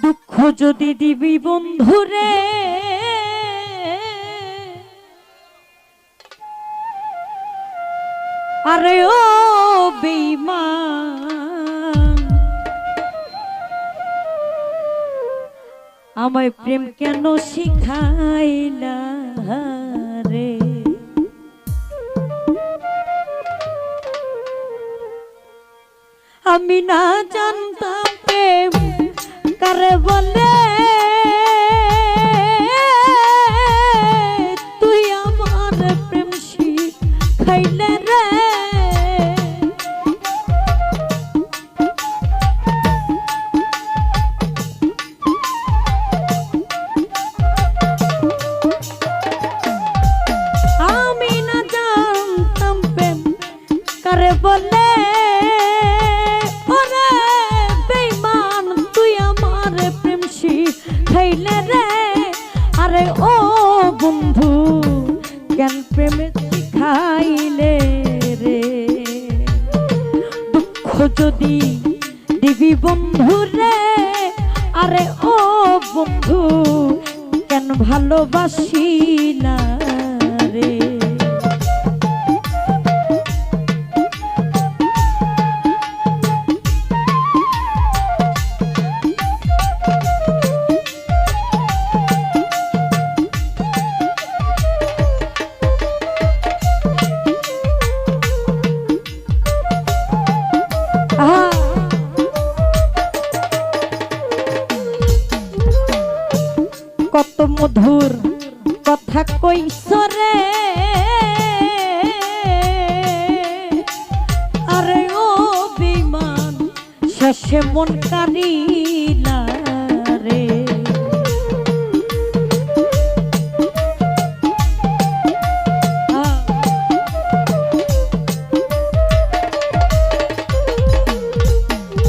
দুঃখ যদি দিবি বন্ধুরে আরে ও বেঈমান আমায় প্রেম কেন শিখাইলা রে আমি না জানতাম প্রেম কারে বলে তুই আমার প্রেম শিখাইলে রে আমি না জানতাম প্রেম কারে বলে আরে ও বন্ধু জ্ঞান প্রেমে শিখাইলে রে দুঃখ যদি দিবি বন্ধু রে আরে ও বন্ধু কেন ভালোবাসিলা রে কত মধুর কথা কইছ রে আরে ও বেঈমান শেষে মন কারিলা রে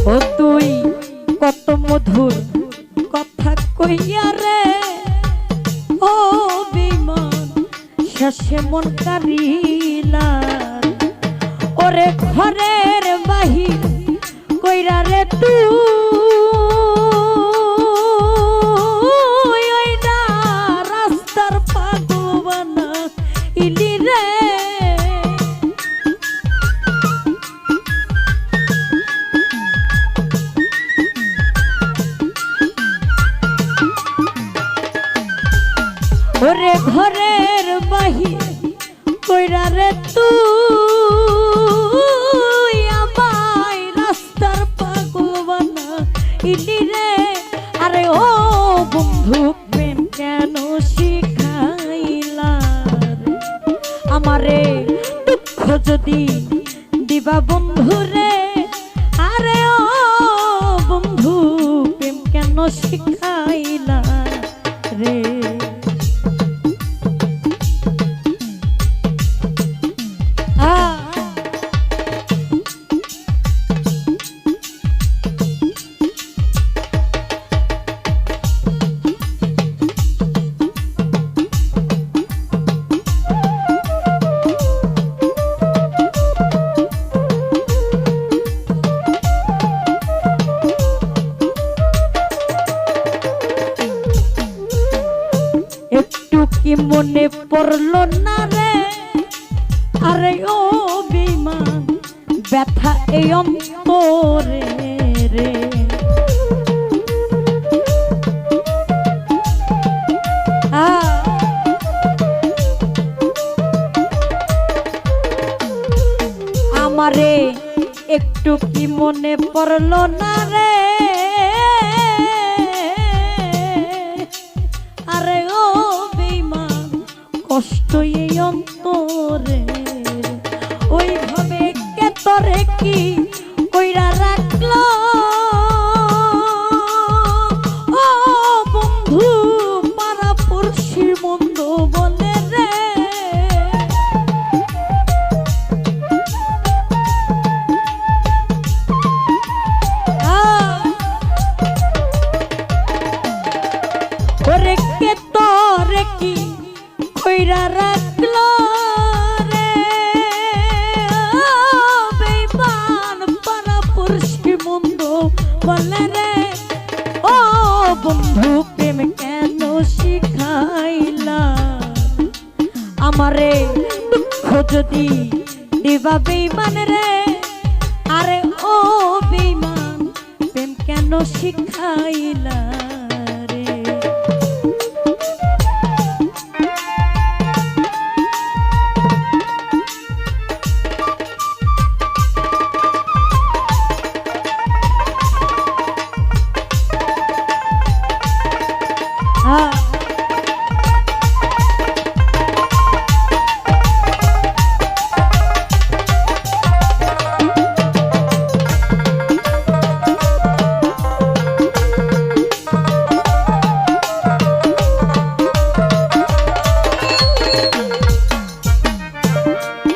ও তুই কত মধুর কথা কইয়া রে ও বেঈমান শেষে মন কারিলা ওরে ঘরের বাহির কইরা রে তুই ওই না রাস্তার পাগল বানা ইলি রে ওরে ঘরের বাহির কইরা রে তুই আমায় রাস্তার পাগল বানা ইলি রে আরে ও বন্ধু প্রেম কেন শিখাইলা রে আমারে দুঃখ যদি দিবা বন্ধু রে আরে ও বন্ধু প্রেম কেন শিখাইলা রে কি মনে পড়লো না রে আরে ও বেঈমান ব্যথা এই অন্তরে রে আমারে একটু কি মনে পড়লো না রে আরে ও বেঈমান কষ্ট এই অন্তরে ওইভাবে কে তোরে কি কইরা রাখলো ও বন্ধু পাড়া পড়শি মন্দ বলে রে ওরে কে তোরে কি কইরা রাখলো রে বেঈমান বলে রে ও বন্ধু প্রেম কেন শিখাইলা আমারে দুঃখ যদি দিবা বেঈমান রে আরে ও বেঈমান প্রেম কেন শিখাইলা রে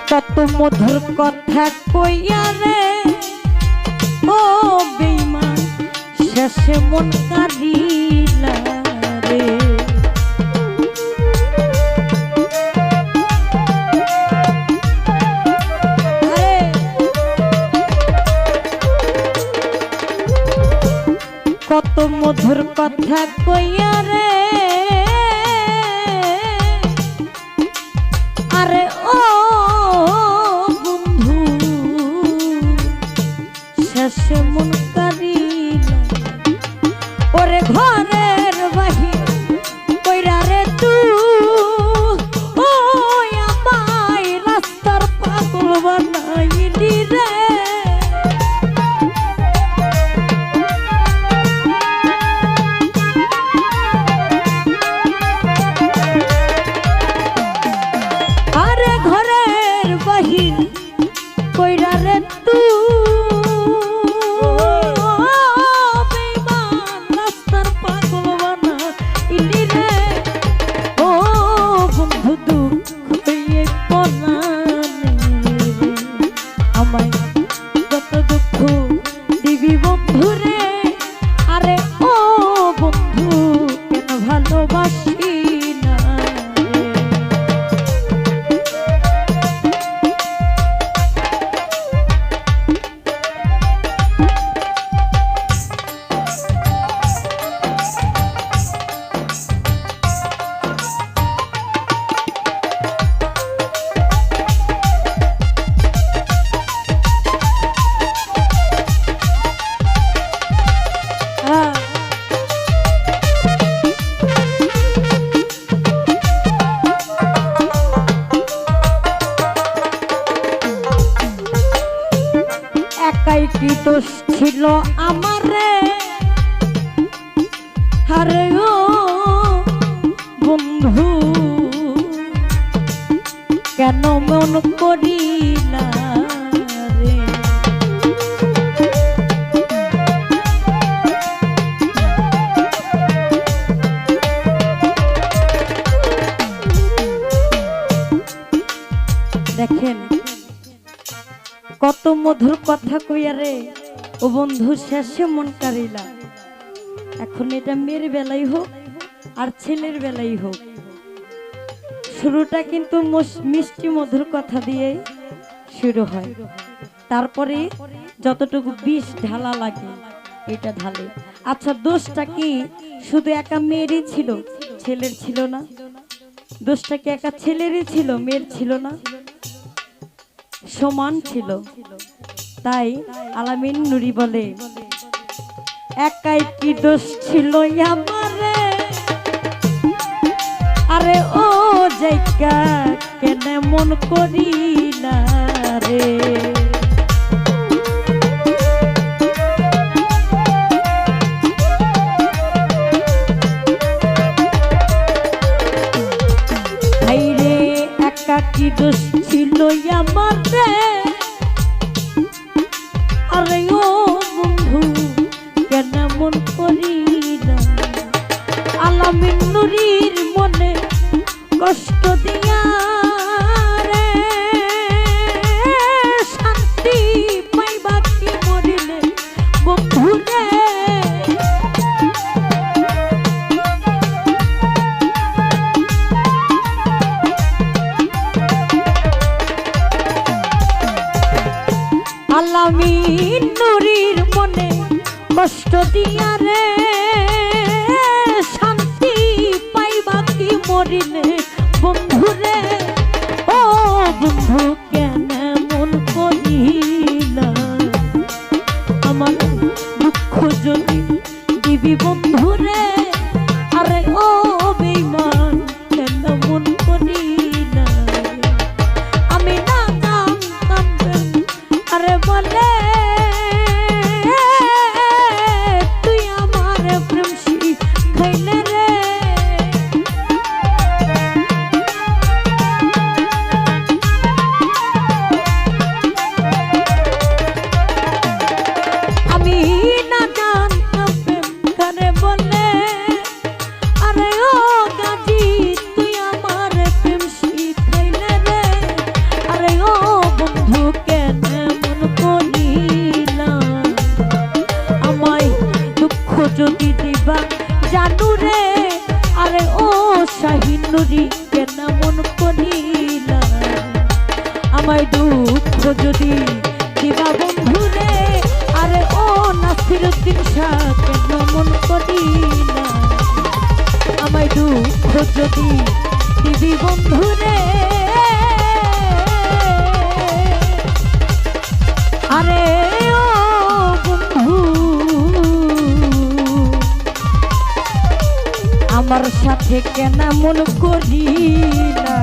কত মধুর কথা কইয়া রে ও বেঈমান শেষে মন কাঁদিলা রে কত মধুর কথা কইয়া রে আরে ও বন্ধু শেষে মন কাঁদিল ওরে ঘরের বাহির কইরা রে তুই ও আমায় রাস্তার পাগল বানাইলি রে কইরা রে তুই বেঈমান রাস্তার পাগল বানাইলি রে ও বন্ধু দুঃখ হইয়ে পরাণে আমায় কত দুঃখ দিবি বন্ধু রে আরে ও বন্ধু কেন ভালোবাসি না একাই কি দোষ ছিল আমার রে আরে ও বন্ধু কেন মন করিলা রে দেখেন কত মধুর কথা কইয়া রে ও বন্ধু শেষে মন কারিলা এখন এটা মেয়ের বেলায় হোক আর ছেলের বেলায় হোক শুরুটা কিন্তু মিষ্টি মধুর কথা দিয়ে শুরু হয় তারপরে যতটুকু বিষ ঢালা লাগে এটা ঢালে আচ্ছা দোষটা কি শুধু একা মেয়েরই ছিল ছেলের ছিল না দোষটা কি একা ছেলেরই ছিল মেয়ের ছিল না সমান ছিল তাই আলামিন নুরি বলে একাই কি দোষ ছিল আমারে আরে ও জায়গা কেন মন করিলা রে হাইরে একা কি দোষ ছিল আমার রে আরে ও বন্ধু কেন মন করিলা আলামিন নুরির মনে কষ্ট দিয়া রে শান্তি পাইবা কি মরিলে বন্ধু রে আলামিন নুরির মনে কষ্ট দিয়া রে শান্তি পাইবা কি মরিলে বন্ধুরে ও বন্ধু কেন মন করিলা আমার দুঃখ যদি দিবি বন্ধুরে আরে ও বেঈমান কেন মন করিলা আমি না জানতাম আরে বলে তুই আমার প্রেম শিখাইলে রে আমি না জানতাম প্রেম কারে বলে আরে ও গাজী তুই আমার প্রেম শিখাইলে রে আরে ও বন্ধু কেন মন করিলা আমায় দুঃখ যদি দিবা জানু রে আরে ও শাহিনুরি কেন মন করিলা আমায় দুঃখ যদি দিবা বন্ধু রে আরে ও নাসিরউদ্দিন শাহ কেন মন করিলা আমায় দুঃখ যদি দিবি বন্ধু রে আরে ও বন্ধু আমার সাথে কেন মন করিলা